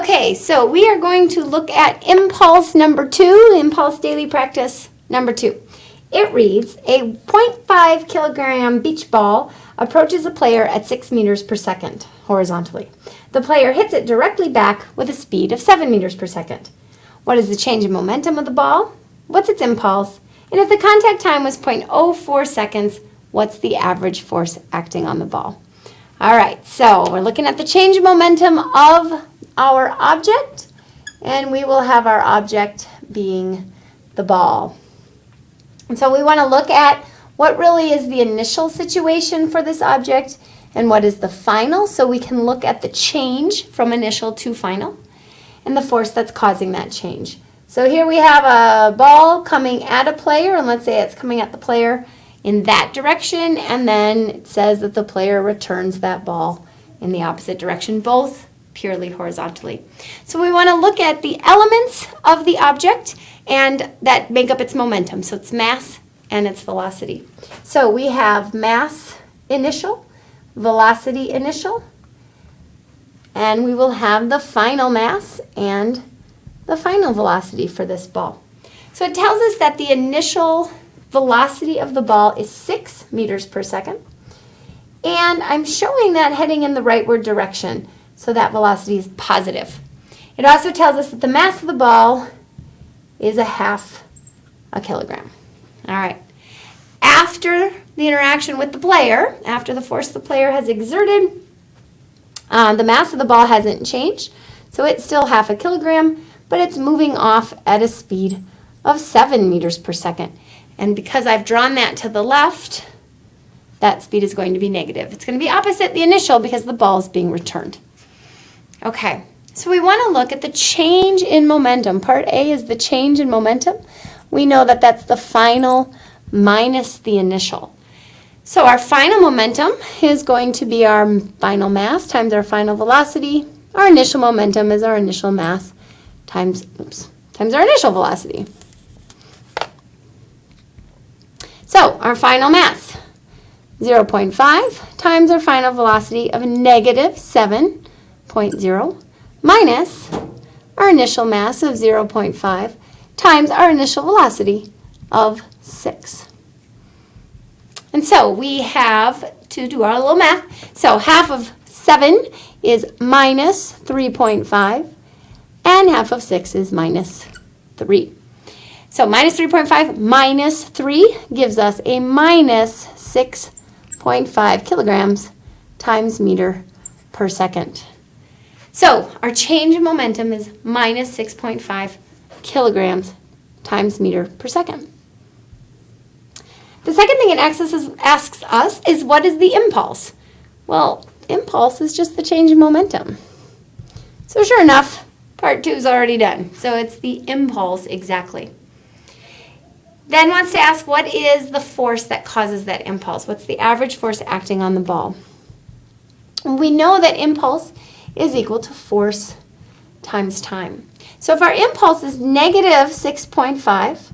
Okay, so we are going to look at impulse number 2, impulse daily practice number 2. It reads, a 0.5 kilogram beach ball approaches a player at 6 meters per second horizontally. The player hits it directly back with a speed of 7 meters per second. What is the change in momentum of the ball? What's its impulse? And if the contact time was 0.04 seconds, what's the average force acting on the ball? All right, so we're looking at the change in momentum of our object, and we will have our object being the ball. And so we want to look at what really is the initial situation for this object and what is the final, so we can look at the change from initial to final and the force that's causing that change. So here we have a ball coming at a player, and let's say it's coming at the player in that direction, and then it says that the player returns that ball in the opposite direction, both purely horizontally. So we want to look at the elements of the object and that make up its momentum. So it's mass and its velocity. So we have mass initial, velocity initial, and we will have the final mass and the final velocity for this ball. So it tells us that the initial velocity of the ball is 6 meters per second, and I'm showing that heading in the rightward direction, so that velocity is positive. It also tells us that the mass of the ball is 0.5 kilogram. All right. After the interaction with the player, after the force the player has exerted, the mass of the ball hasn't changed, so it's still 0.5 kilogram, but it's moving off at a speed of 7 meters per second. And because I've drawn that to the left, that speed is going to be negative. It's going to be opposite the initial because the ball is being returned. Okay, so we want to look at the change in momentum. Part A is the change in momentum. We know that that's the final minus the initial. So our final momentum is going to be our final mass times our final velocity. Our initial momentum is our initial mass times our initial velocity. So our final mass, 0.5 times our final velocity of negative 7.0 minus our initial mass of 0.5 times our initial velocity of 6. And so we have to do our little math. So half of 7 is minus 3.5, and half of 6 is minus 3. So minus 3.5 minus 3 gives us a minus 6.5 kilograms times meter per second. So our change in momentum is minus 6.5 kilograms times meter per second. The second thing it asks us is, what is the impulse? Well, impulse is just the change in momentum. So sure enough, part 2 is already done. So it's the impulse exactly. Then wants to ask, what is the force that causes that impulse? What's the average force acting on the ball? We know that impulse is equal to force times time. So if our impulse is negative 6.5,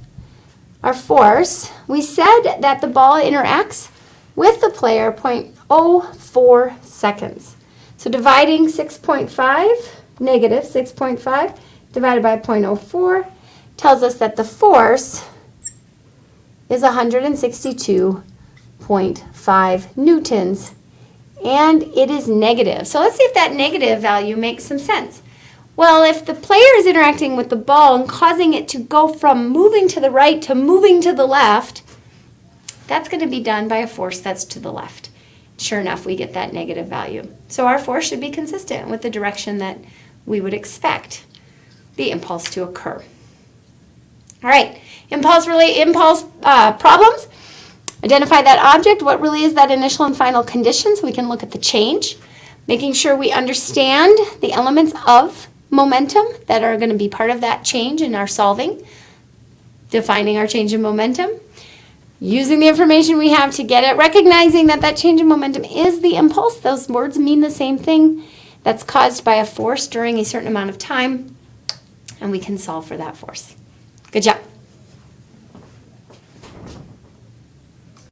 our force, we said that the ball interacts with the player 0.04 seconds. So dividing 6.5, negative 6.5, divided by 0.04 tells us that the force is 162.5 newtons, and it is negative. So let's see if that negative value makes some sense. Well, if the player is interacting with the ball and causing it to go from moving to the right to moving to the left, that's going to be done by a force that's to the left. Sure enough, we get that negative value. So our force should be consistent with the direction that we would expect the impulse to occur. All right, impulse problems. Identify that object. What really is that initial and final condition, so we can look at the change. Making sure we understand the elements of momentum that are going to be part of that change in our solving. Defining our change in momentum. Using the information we have to get it. Recognizing that that change in momentum is the impulse. Those words mean the same thing. That's caused by a force during a certain amount of time. And we can solve for that force. Good job.